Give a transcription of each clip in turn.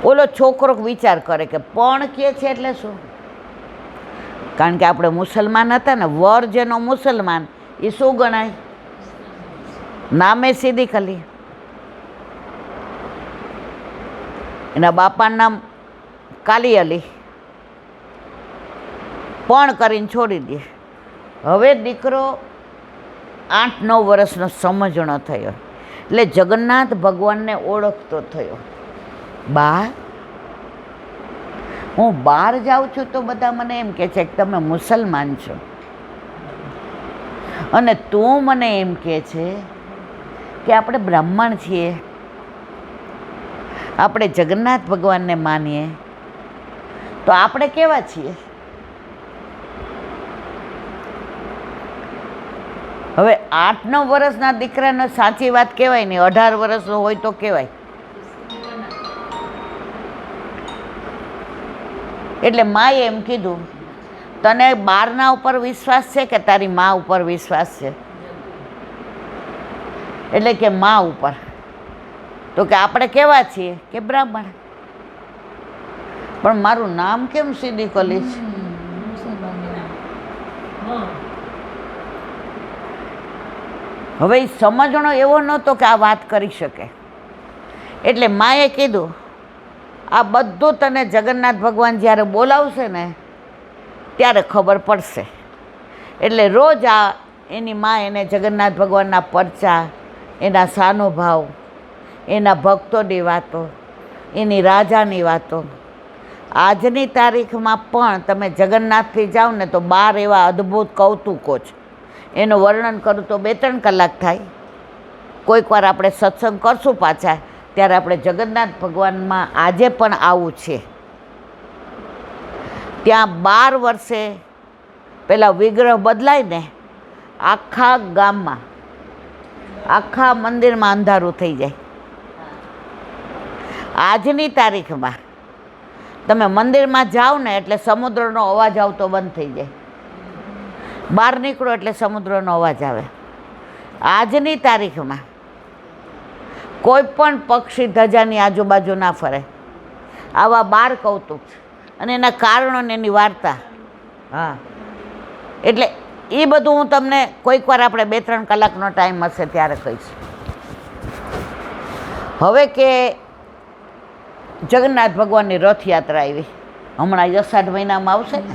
ઓલો છોકરો વિચાર કરે કે પણ કે છે એટલે શું? કારણ કે આપણે મુસલમાન હતા ને, વર જેનો મુસલમાન એ શું ગણાય? નામે સિદ્દીક અલી. એના બાપાનું નામ કાલી અલી. પણ કરીને છોડી દે. હવે દીકરો 8-9 વર્ષનો સમજણો થયો, એટલે જગન્નાથ ભગવાનને ઓળખતો થયો. બા, હું બહાર જાઉં છું તો બધા મને એમ કહે છે કે તમે મુસલમાન છો, અને તું મને એમ કહે છે કે આપણે બ્રાહ્મણ છીએ, આપણે જગન્નાથ ભગવાનને માનીએ, તો આપણે કેવા છીએ? હવે 8-9 વર્ષના દીકરાને સાચી વાત કહેવાય નહીં, 18 વર્ષનો હોય તો કહેવાય. એટલે માએ એમ કીધું, તને બારના ઉપર વિશ્વાસ છે કે તારી મા ઉપર વિશ્વાસ છે? એટલે કે મા ઉપર. તો કે આપણે કેવા છીએ? કે બ્રાહ્મણ. પણ મારું નામ કેમ સિદ્દીક અલી છે? હવે એ સમજણો એવો નહોતો કે આ વાત કરી શકે. એટલે માએ કીધું, આ બધું તને જગન્નાથ ભગવાન જ્યારે બોલાવશે ને ત્યારે ખબર પડશે. એટલે રોજ આ એની મા એને જગન્નાથ ભગવાનના પરચા, એના સાનુભાવ, એના ભક્તોની વાતો, એની રાજાની વાતો. આજની તારીખમાં પણ તમે જગન્નાથથી જાઓ ને તો 12 એવા અદ્ભુત કૌતુકો છે. એનું વર્ણન કરું તો 2-3 કલાક થાય. કોઈક વાર આપણે સત્સંગ કરશું પાછા, ત્યારે આપણે જગન્નાથ ભગવાનમાં આજે પણ આવું છે. ત્યાં 12 વર્ષે પેલા વિગ્રહ બદલાય ને, આખા ગામમાં, આખા મંદિરમાં અંધારું થઈ જાય. આજની તારીખમાં તમે મંદિરમાં જાઓ ને એટલે સમુદ્રનો અવાજ આવતો બંધ થઈ જાય. બહાર નીકળો એટલે સમુદ્રનો અવાજ આવે. આજની તારીખમાં કોઈ પણ પક્ષી ધજાની આજુબાજુ ના ફરે. આવા 12 કૌતુક છે, અને એના કારણો ને એની વાર્તા. હા, એટલે એ બધું હું તમને કોઈક વાર આપણે 2-3 કલાકનો ટાઈમ હશે ત્યારે કહીશ. હવે કે જગન્નાથ ભગવાનની રથયાત્રા આવી, હમણાં અષાઢ મહિનામાં આવશે ને.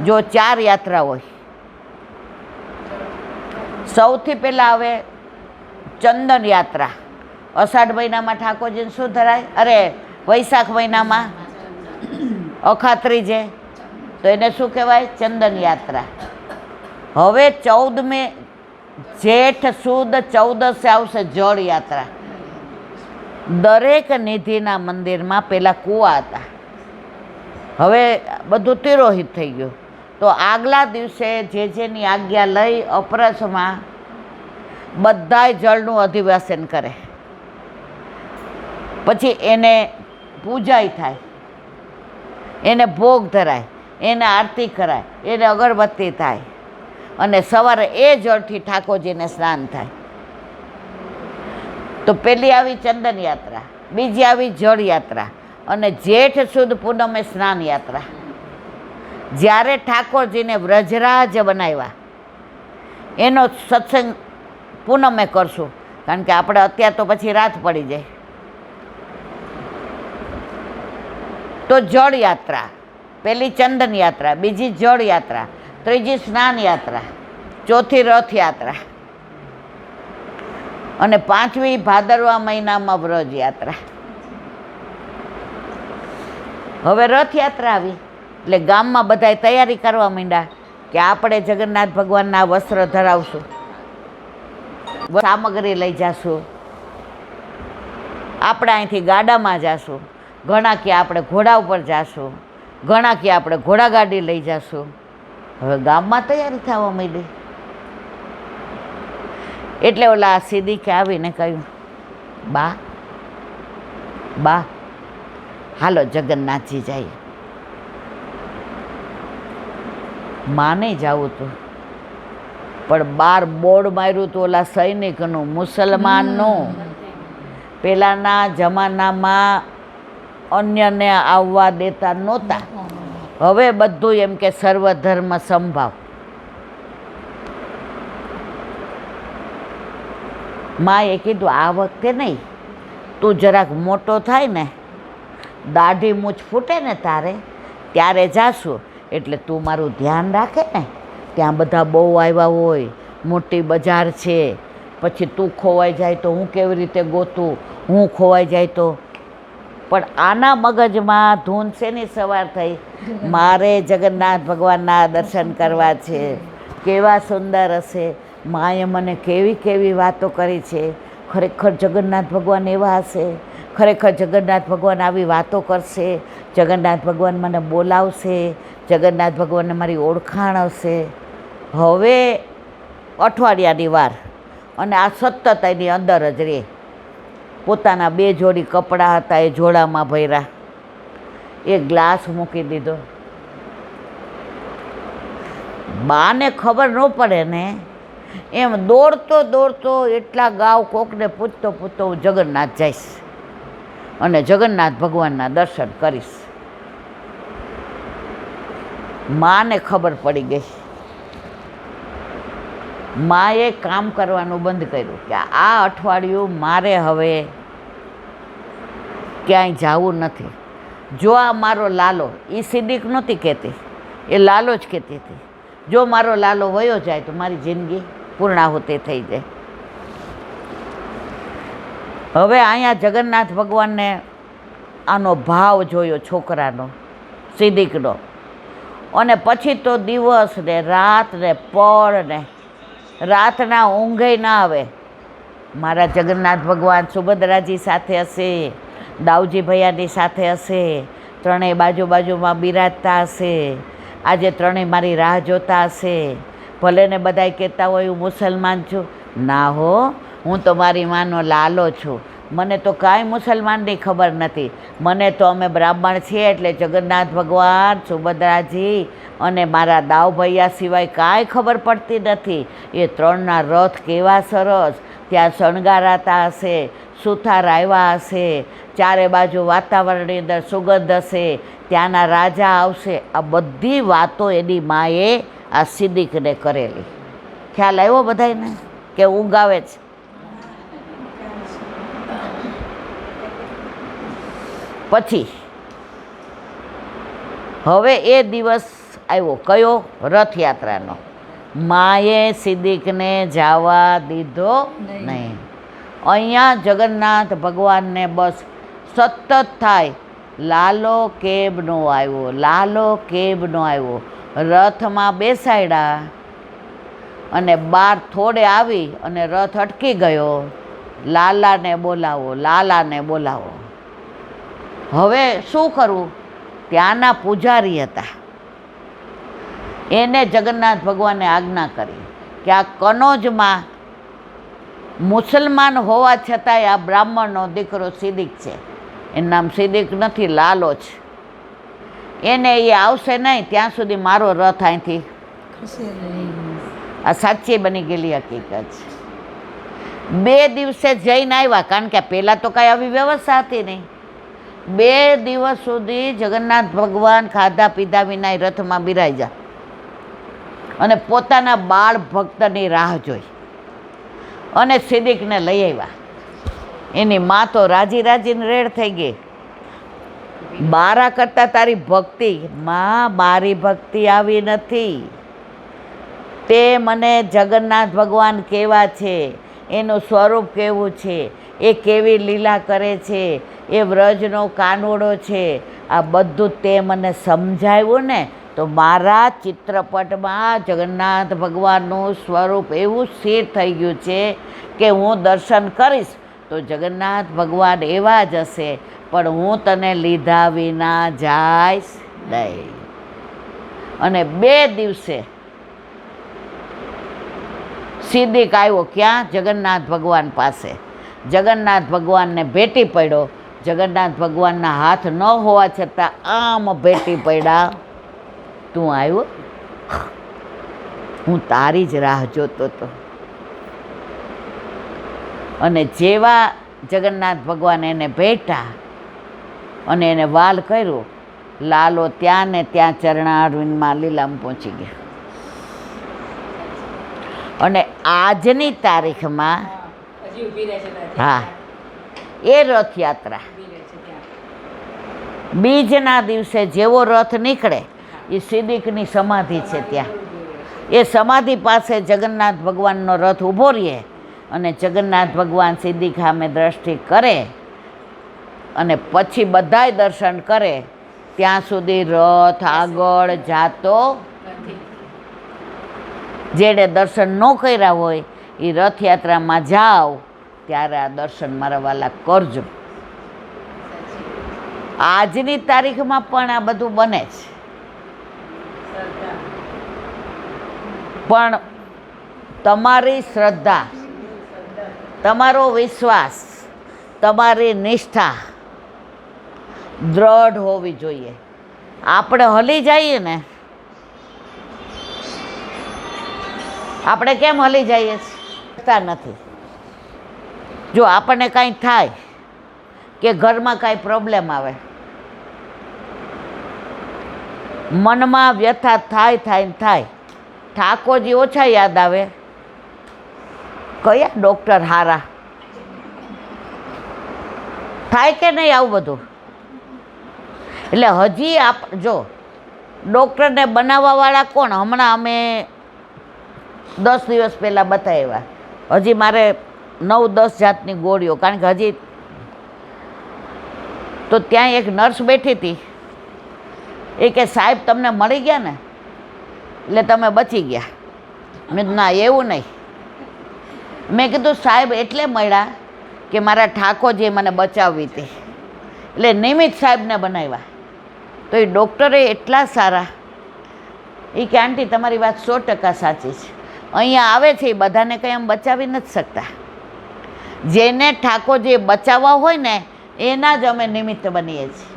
જો 4 યાત્રા હોય. સૌથી પહેલાં આવે ચંદન યાત્રા. અષાઢ મહિનામાં ઠાકોરજીને શું ધરાય? અરે, વૈશાખ મહિનામાં અખાત્રીજે, તો એને શું કહેવાય? ચંદન યાત્રા. હવે 14મે જેઠ સુદ 14 આવશે જળ યાત્રા. દરેક નિધિના મંદિરમાં પહેલાં કૂવા હતા, હવે બધું તિરોહિત થઈ ગયું. તો આગલા દિવસે જેની આજ્ઞા લઈ અપરસમાં બધાય જળનું અધિવાસન કરે. પછી એને પૂજાય થાય, એને ભોગ ધરાય, એને આરતી કરાય, એને અગરબત્તી થાય, અને સવારે એ જળથી ઠાકોરજીને સ્નાન થાય. તો પહેલી આવી ચંદન યાત્રા, બીજી આવી જળ યાત્રા, અને જેઠ સુદ પૂનમે સ્નાન યાત્રા. જ્યારે ઠાકોરજીને વ્રજરાજ બનાવ્યા એનો સત્સંગ પૂનમે કરશું, કારણ કે આપણે અત્યારે તો પછી રાત પડી જાય. તો જળ યાત્રા, પહેલી ચંદન યાત્રા, બીજી જળ યાત્રા, ત્રીજી સ્નાન યાત્રા, ચોથી રથયાત્રા, અને 5મી ભાદરવા મહિનામાં વ્રજ યાત્રા. હવે રથયાત્રા આવી એટલે ગામમાં બધાએ તૈયારી કરવા માંડ્યા કે આપણે જગન્નાથ ભગવાનના વસ્ત્ર ધરાવશું, સામગ્રી લઈ જશું, આપણે અહીંથી ગાડામાં જશું, ઘણા કે આપણે ઘોડા ઉપર જશું, ઘણા કે આપણે ઘોડાગાડી લઈ જશું. હવે ગામમાં તૈયારી થવા માંડી. એટલે ઓલા સિદ્દીકે આવીને કહ્યું, બા બા હાલો જગન્નાથજી જઈએ. માને જવું હતું, પણ 12 બોર્ડ માર્યું હતું ઓલા સૈનિકનું, મુસલમાનનું. પહેલાંના જમાનામાં અન્યને આવવા દેતા નહોતા. હવે બધું એમ કે સર્વધર્મ સંભાવ. માએ કીધું આ વખતે નહીં, તું જરાક મોટો થાય ને, દાઢી મૂછ ફૂટે ને તારે, ત્યારે જાશું, એટલે તું મારું ધ્યાન રાખે ને. ત્યાં બધા બહુ આવ્યા હોય, મોટી બજાર છે, પછી તું ખોવાઈ જાય તો હું કેવી રીતે ગોતું, હું ખોવાઈ જાય તો. પણ આના મગજમાં ધૂન શેની સવાર થઈ, મારે જગન્નાથ ભગવાનના દર્શન કરવા છે, કેવા સુંદર હશે, માએ મને કેવી કેવી વાતો કરી છે, ખરેખર જગન્નાથ ભગવાન એવા હશે, ખરેખર જગન્નાથ ભગવાન આવી વાતો કરશે, જગન્નાથ ભગવાન મને બોલાવશે, જગન્નાથ ભગવાનને મારી ઓળખાણ હશે. હવે અઠવાડિયાની વાર અને આ સતત એની અંદર જ રહે. પોતાના 2 જોડી કપડાં હતા એ જોડામાં ભર્યા, એક ગ્લાસ મૂકી દીધો. બાને ખબર ન પડે ને એમ દોડતો દોડતો એટલા ગાવ કોકને પૂછતો પૂછતો હું જગન્નાથ જઈશ અને જગન્નાથ ભગવાનના દર્શન કરીશ. માને ખબર પડી ગઈ. માએ કામ કરવાનું બંધ કર્યું કે આ અઠવાડિયું મારે હવે ક્યાંય જવું નથી. જો આ મારો લાલો, એ સિદ્દીક નહોતી કહેતી, એ લાલો જ કહેતી હતી, જો મારો લાલો વયો જાય તો મારી જિંદગી પૂર્ણાહુતિ થઈ જાય. હવે અહીંયા જગન્નાથ ભગવાનને આનો ભાવ જોયો છોકરાનો, સિદ્દીકનો. અને પછી તો દિવસ ને રાત ને પળ ને રાતના ઊંઘે ના આવે. મારા જગન્નાથ ભગવાન સુભદ્રાજી સાથે હશે, દાઉજી ભૈયાની સાથે હશે, ત્રણેય બાજુમાં બિરાજતા હશે, આજે ત્રણેય મારી રાહ જોતા હશે. ભલે ને બધાય કહેતા હોય હું મુસલમાન છું, ના હો, હું તો મારી માનો લાલો છું. મને તો કાંઈ મુસલમાનની ખબર નથી, મને તો અમે બ્રાહ્મણ છીએ એટલે જગન્નાથ ભગવાન, સુભદ્રાજી અને મારા દાવ ભૈયા સિવાય કાંઈ ખબર પડતી નથી. એ ત્રણના રથ કેવા સરસ, ત્યાં શણગારાતા હશે, સુથાર આવ્યા હશે, ચારે બાજુ વાતાવરણની અંદર સુગંધ હશે, ત્યાંના રાજા આવશે. આ બધી વાતો એની માએ આ સિદ્દીકને કરેલી. ખ્યાલ આવ્યો બધાને કે ઊંઘ આવે છે? પછી હવે એ દિવસ આવ્યો કયો? રથયાત્રાનો. માએ સિદ્દીકને જવા દીધો નહીં. અહીંયા જગન્નાથ ભગવાનને બસ સતત થાય, લાલો કેમ નો આવ્યો, લાલો કેમ નો આવ્યો. રથમાં બેસાડ્યા અને બહાર થોડે આવી અને રથ અટકી ગયો. લાલાને બોલાવો, લાલાને બોલાવો. હવે શું કરવું? ત્યાંના પૂજારી હતા, એને જગન્નાથ ભગવાને આજ્ઞા કરી કે આ કનોજમાં મુસલમાન હોવા છતાંય આ બ્રાહ્મણનો દીકરો સિદ્દીક છે, એનું નામ સિદ્દીક નથી, લાલો છે, એને એ આવશે નહીં ત્યાં સુધી મારો રથ અહીંથી. આ સાચી બની ગયેલી હકીકત છે. 2 દિવસે જઈને આવ્યા, કારણ કે પહેલાં તો કાંઈ આવી વ્યવસ્થા હતી નહીં. 2 દિવસ સુધી જગન્નાથ ભગવાન ખાધા પીધા વિના રથમાં બિરાજ્યા અને પોતાના બાળ ભક્તની રાહ જોઈ અને સિદ્દીકને લઈ આવ્યા. એની મા તો રાજી રાજીને રેડ થઈ ગઈ. બારા કરતાં તારી ભક્તિ, માં મારી ભક્તિ આવી નથી, તે મને જગન્નાથ ભગવાન કેવા છે, એનું સ્વરૂપ કેવું છે, એ કેવી લીલા કરે છે, એ વ્રજનો કાનુડો છે, આ બધું તે મને સમજાવ્યું ને તો મારા ચિત્રપટમાં જગન્નાથ ભગવાનનું સ્વરૂપ એવું સ્થિર થઈ ગયું છે કે હું દર્શન કરીશ તો જગન્નાથ ભગવાન એવા જ હશે, પણ હું તને લીધા વિના જઈશ નહીં. અને 2 દિવસે સિદ્દીક આવ્યો ક્યાં? જગન્નાથ ભગવાન પાસે. જગન્નાથ ભગવાનને ભેટી પડ્યો. જગન્નાથ ભગવાનના હાથ ન હોવા છતાં આમ ભેટી પડ્યા. તું આવ્યો, હું તારી જ રાહ જોતો હતો. અને જેવા જગન્નાથ ભગવાન એને ભેટા અને એને વાલ કર્યું. લાલો ત્યાં ને ત્યાં ચરણારવિંદમાં લીલામ પહોંચી ગયા. અને આજની તારીખમાં હા એ રથયાત્રા બીજના દિવસે જેવો રથ નીકળે એ સિદ્દીકની સમાધિ છે ત્યાં. એ સમાધિ પાસે જગન્નાથ ભગવાનનો રથ ઊભો રહે અને જગન્નાથ ભગવાન સિદ્દીક સામે દ્રષ્ટિ કરે અને પછી બધાય દર્શન કરે ત્યાં સુધી રથ આગળ જાતો. જેણે દર્શન ન કર્યા હોય એ રથયાત્રામાં જાઓ ત્યારે આ દર્શન મારા વાલા કરજો. આજની તારીખમાં પણ આ બધું બને છે, પણ તમારી શ્રદ્ધા, તમારો વિશ્વાસ, તમારી નિષ્ઠા દ્રઢ હોવી જોઈએ. આપણે હલી જઈએ ને, આપણે કેમ હલી જઈએ છીએ નથી. જો આપણને કાંઈ થાય કે ઘરમાં કાંઈ પ્રોબ્લેમ આવે, મનમાં વ્યથા થાય, ઠાકોરજી ઓછા યાદ આવે, કયા ડૉક્ટર હારા થાય કે નહીં આવું બધું. એટલે હજી જો ડૉક્ટરને બનાવવાવાળા કોણ? હમણાં અમે 10 દિવસ પહેલાં બતાવ્યા. હજી મારે 9-10 જાતની ગોળીઓ, કારણ કે હજી તો ત્યાં એક નર્સ બેઠી હતી. એ કે સાહેબ તમને મળી ગયા ને એટલે તમે બચી ગયા. મેં ના એવું નહીં. મેં કીધું સાહેબ એટલે મળ્યા કે મારા ઠાકોરજીએ મને બચાવવી હતી એટલે નિમિત્ત સાહેબને બનાવ્યા. તો એ ડૉક્ટરે એટલા સારા. એ કે આંટી તમારી વાત 100% સાચી છે. અહીંયા આવે છે એ બધાને કંઈ આમ બચાવી નથી શકતા. જેને ઠાકોરજીએ બચાવવા હોય ને એના જ અમે નિમિત્ત બનીએ છીએ.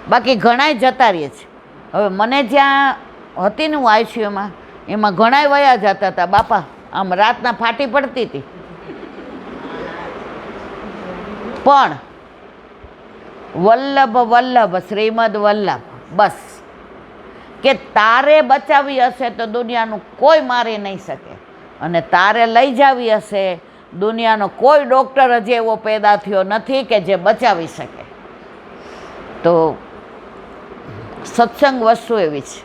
બાકી ઘણાય જતા રહીએ છીએ. હવે મને જ્યાં હતી ને હું આઈસીયુમાં, એમાં ઘણાય વયા જતા હતા. બાપા આમ રાતના ફાટી પડતી હતી. પણ વલ્લભ શ્રીમદ વલ્લભ, બસ કે તારે બચાવી હશે તો દુનિયાનું કોઈ મારી નહીં શકે, અને તારે લઈ જાવી હશે દુનિયાનો કોઈ ડૉક્ટર હજી એવો પેદા થયો નથી કે જે બચાવી શકે. તો સત્સંગ વસ્તુ એવી છે.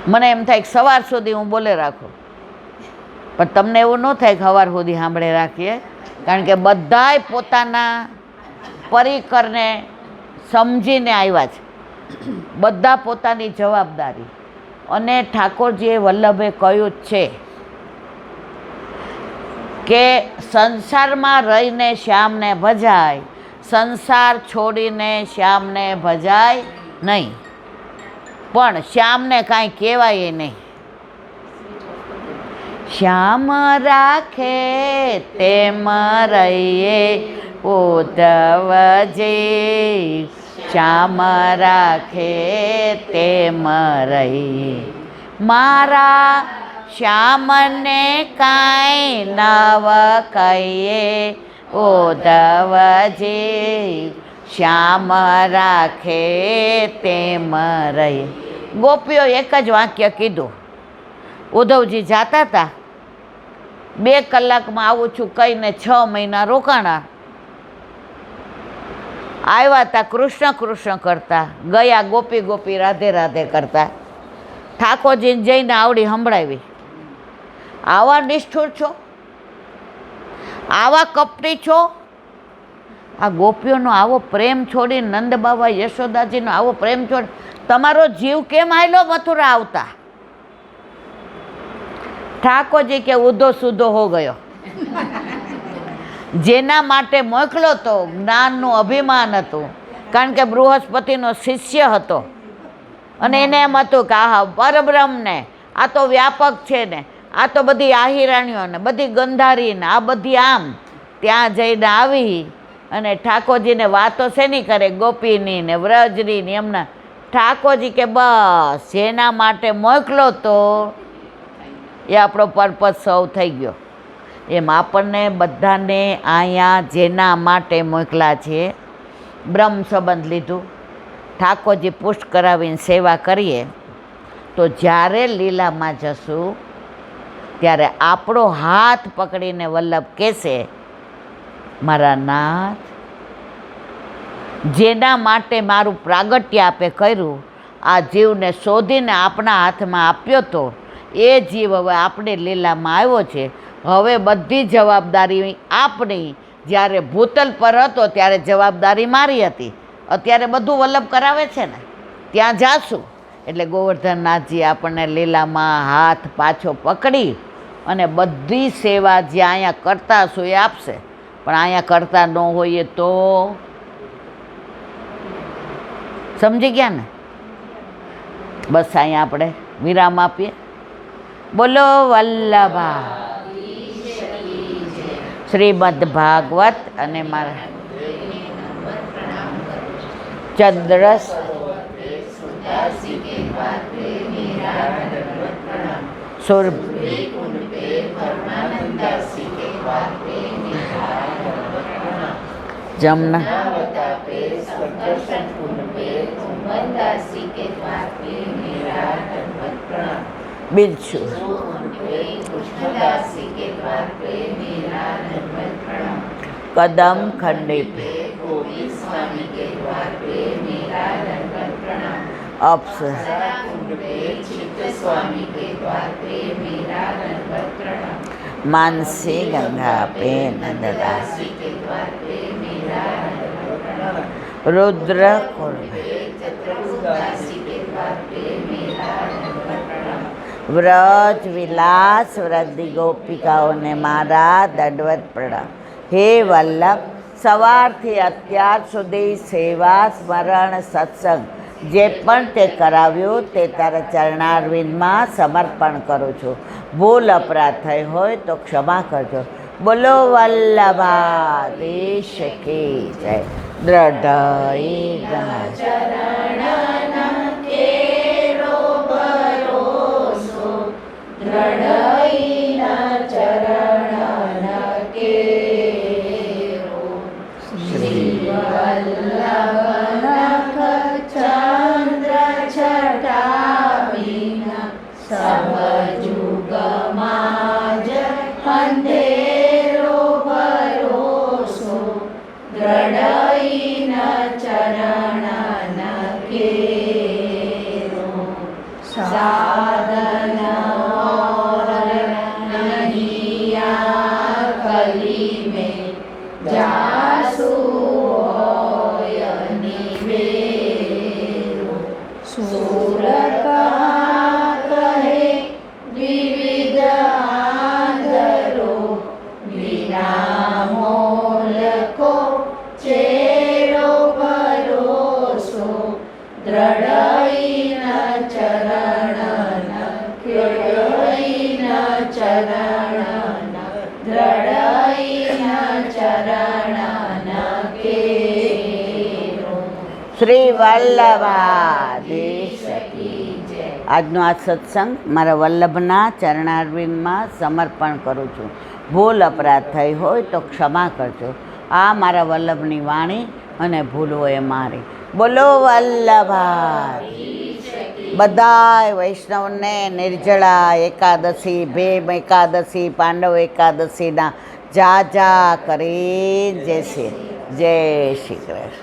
મને એમ થાય કે સવાર સુધી હું બોલે રાખું, પણ તમને એવું ન થાય કે સવાર સુધી સાંભળે રાખીએ, કારણ કે બધાય પોતાના પરિકરને સમજીને આવ્યા છે. બધા પોતાની જવાબદારી. અને ઠાકોરજીએ વલ્લભે કહ્યું જ છે કે સંસારમાં રહીને શ્યામને ભજાય, સંસાર છોડીને શ્યામને ભજાય નહીં. પણ શ્યામને કાંઈ કહેવાય નહીં. શ્યામ રાખે તેમ રહીએ ઉદ્ધવજી, શ્યામ રાખે તેમ રહીએ. મારા શ્યામને કાંઈ નવ કહીએ ઉદ્ધવજી, શ્યામ રાખે તેમ રહીએ. ગોપીઓ એક જ વાક્ય કીધું. ઉદ્ધવજી જાતા હતા, 2 કલાકમાં આવું છું કહીને 6 મહિના રોકાણા. આવ્યા હતા કૃષ્ણ કૃષ્ણ કરતા, ગયા ગોપી રાધે રાધે કરતા. ઠાકોરજીને જઈને આવડી સંભળાવી. આવા નિષ્ઠુર છો, આવા કપટી છો. આ ગોપીઓનો આવો પ્રેમ છોડી, નંદ બાબા યશોદાજીનો આવો પ્રેમ છોડી તમારો જીવ કેમ આયલો મથુરા આવતા? ઠાકોરજી કે ઉધો સુધો હો ગયો. જેના માટે મોકલો તો જ્ઞાનનું અભિમાન હતું, કારણ કે બૃહસ્પતિનો શિષ્ય હતો અને એને એમ હતું કે આહા પરબ્રહ્મને, આ તો વ્યાપક છે ને, આ તો બધી આહિરાણીઓ ને બધી ગંધારી ને આ બધી આમ. ત્યાં જઈને આવી અને ઠાકોરજીને વાતો શેની કરે? ગોપીની ને વ્રજની ને એમના. ઠાકોરજી કે બસ જેના માટે મોકલો તો એ આપણો પર્પઝ સોલ્વ થઈ ગયો. એમ આપણને બધાને અહીંયા જેના માટે મોકલા છે, બ્રહ્મ સંબંધ લીધું, ઠાકોરજી પુષ્ટ કરાવીને સેવા કરીએ, તો જ્યારે લીલામાં જશું ત્યારે આપણો હાથ પકડીને વલ્લભ કહેશે, મારા નાથ, જેના માટે મારું પ્રાગટ્ય આપે કર્યું, આ જીવને શોધીને આપણા હાથમાં આપ્યો તો એ જીવ હવે આપણે લીલામાં આવ્યો છે. હવે બધી જવાબદારી આપણી. જ્યારે ભૂતલ પર હતો ત્યારે જવાબદારી મારી હતી, અત્યારે બધું વલ્લભ કરાવે છે ને, ત્યાં જાશું એટલે ગોવર્ધનનાથજી આપણને લીલામાં હાથ પાછો પકડી અને બધી સેવા જે અહીંયા કરતા હશું એ આપશે. પણ અહીંયા કરતા ન હોઈએ તો સમજી ગયા ને? બસ અહીંયા આપણે વિરામ આપીએ. બોલો વલ્લભા શ્રીમદ ભાગવત અને મારા ચંદ્રસ સુર જમના બિલશું कदम खंडे पे अप्सर मानसी गंगा पे नंददा रुद्र વ્રજ વિલાસ વૃદ્ધિ ગોપિકાઓને મારા દંડવત પ્રણામ. હે વલ્લભ, સવારથી અત્યાર સુધી સેવા સ્મરણ સત્સંગ જે પણ તે કરાવ્યું તે તારા ચરણારવિંદમાં સમર્પણ કરું છું. ભૂલ અપરાધ થઈ હોય તો ક્ષમા કરજો. બોલો વલ્લભાધીશ કી જય. દ્રઢ શ્રી વલ્લભાધીશ કી જય. આજનો આ સત્સંગ મારા વલ્લભના ચરણારવિંદમાં સમર્પણ કરું છું. ભૂલ અપરાધ થઈ હોય તો ક્ષમા કરજો. આ મારા વલ્લભની વાણી અને ભૂલો એ મારી. બોલો વલ્લભાધીશ. બધાય વૈષ્ણવને નિર્જળા એકાદશી, ભીમ એકાદશી, પાંડવ એકાદશીના જા જા કરી જય શ્રી કૃષ્ણ.